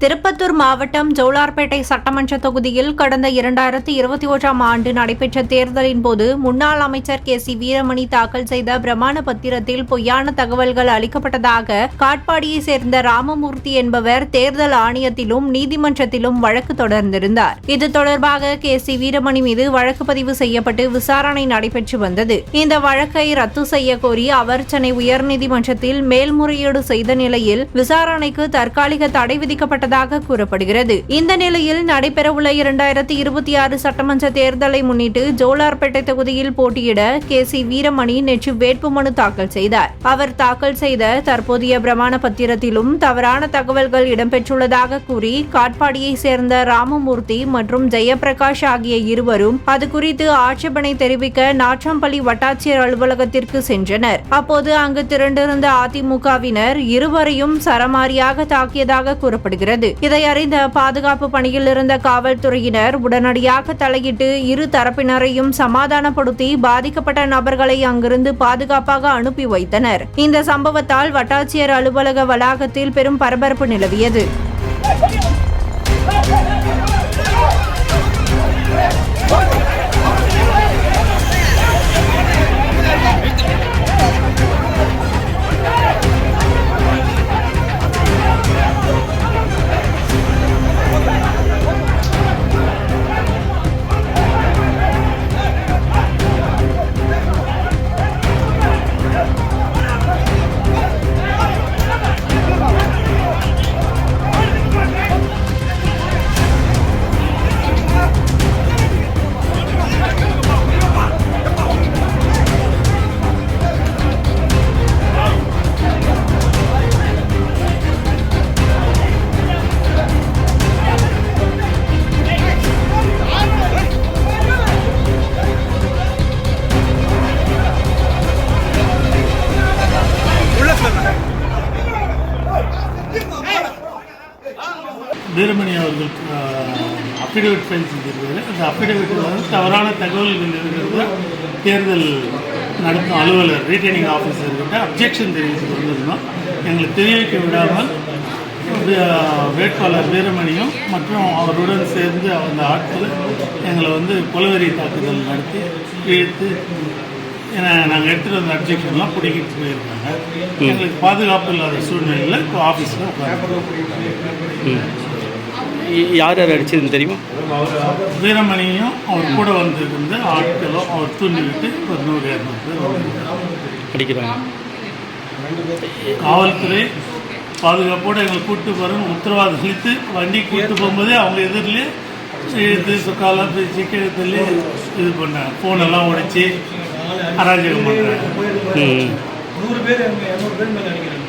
திருப்பத்தூர் மாவட்டம் ஜோலார்பேட்டை சட்டமன்ற தொகுதியில் கடந்த 2021ஆம் ஆண்டு நடைபெற்ற தேர்தலின் போது முன்னாள் அமைச்சர் கே.சி. வீரமணி தாக்கல் செய்த பிரமாண பத்திரத்தில் பொய்யான தகவல்கள் அளிக்கப்பட்டதாக காட்பாடியை சேர்ந்த ராமமூர்த்தி என்பவர் தேர்தல் ஆணையத்திலும் நீதிமன்றத்திலும் வழக்கு தொடர்ந்திருந்தார். இது தொடர்பாக கே.சி. வீரமணி மீது வழக்கு பதிவு செய்யப்பட்டு விசாரணை நடைபெற்று வந்தது. இந்த வழக்கை ரத்து செய்ய கோரி அவர் சென்னை உயர்நீதிமன்றத்தில் மேல்முறையீடு செய்த நிலையில் விசாரணைக்கு தற்காலிக தடை விதிக்கப்பட்டதாக கூறப்படுகிறது. இந்த நிலையில் நடைபெறவுள்ள 2026 சட்டமன்ற தேர்தலை முன்னிட்டு ஜோலார்பேட்டை தொகுதியில் போட்டியிட கே.சி. வீரமணி நேற்று வேட்புமனு தாக்கல் செய்தார். அவர் தாக்கல் செய்த தற்போதைய பிரமாண பத்திரத்திலும் தவறான தகவல்கள் இடம்பெற்றுள்ளதாக கூறி காட்பாடியை சேர்ந்த ராமமூர்த்தி மற்றும் ஜெயபிரகாஷ் ஆகிய இருவரும் அது குறித்து ஆட்சேபனை தெரிவிக்க நாற்றம்பள்ளி வட்டாட்சியர் அலுவலகத்திற்கு சென்றனர். அப்போது அங்கு திரண்டிருந்த அதிமுகவினர் இருவரையும் சரமாரியாக தாக்கியதாக கூறப்படுகிறது. இதை அறிந்த பாதுகாப்பு பணியில் இருந்த காவல்துறையினர் உடனடியாக தலையிட்டு இரு தரப்பினரையும் சமாதானப்படுத்தி பாதிக்கப்பட்ட நபர்களை அங்கிருந்து பாதுகாப்பாக அனுப்பி வைத்தனர். இந்த சம்பவத்தால் வட்டாட்சியர் அலுவலக வளாகத்தில் பெரும் பரபரப்பு நிலவியது. வீரமணி அவர்கள் அஃபிடேவிட் ஃபைல் செஞ்சிருக்காரு. அந்த அஃபிடேவிட்டில் வந்து தவறான தகவல்கள் இருக்கிறது தேர்தல் நடத்தும் அலுவலர் ரீட்டைனிங் ஆஃபீஸர்கிட்ட அப்ஜெக்ஷன் தெரிவித்து வந்திருந்தோம். எங்களுக்கு தெரிவிக்க விடாமல் வேட்பாளர் வீரமணியும் மற்றும் அவருடன் சேர்ந்து அந்த ஆட்கள் எங்களை வந்து கொலவெறி தாக்குதல் நடத்தி இழுத்து நாங்கள் எடுத்துகிட்டு வந்த அப்ஜெக்ஷன்லாம் பிடிக்கிட்டு போயிருக்காங்க. எங்களுக்கு பாதுகாப்பு இல்லாத சூழ்நிலையில் இப்போ ஆஃபீஸில் உட்காந்து யார் யார் அடிச்சதுன்னு தெரியுமா? வீரமணியும் அவர் கூட வந்திருந்த ஆட்களும் அவர் தூண்டிவிட்டு ஒரு 100-200 பேர் அடிக்கிறாங்க. காவல்துறை பாதுகாப்போடு எங்களை கூப்பிட்டு போகிறோன்னு உத்தரவாதம் அளித்து வண்டி கூப்பிட்டு போகும்போதே அவங்க எதிரிலே இழுத்து சொக்காலாம் பேச்சு கழுத்துலேயே இது பண்ணாங்க. ஃபோனெல்லாம் உடைச்சி அராஜகம் பண்ணுறாங்க. 100 பேர் 200 பேர் மேலே அடிக்கிறாங்க.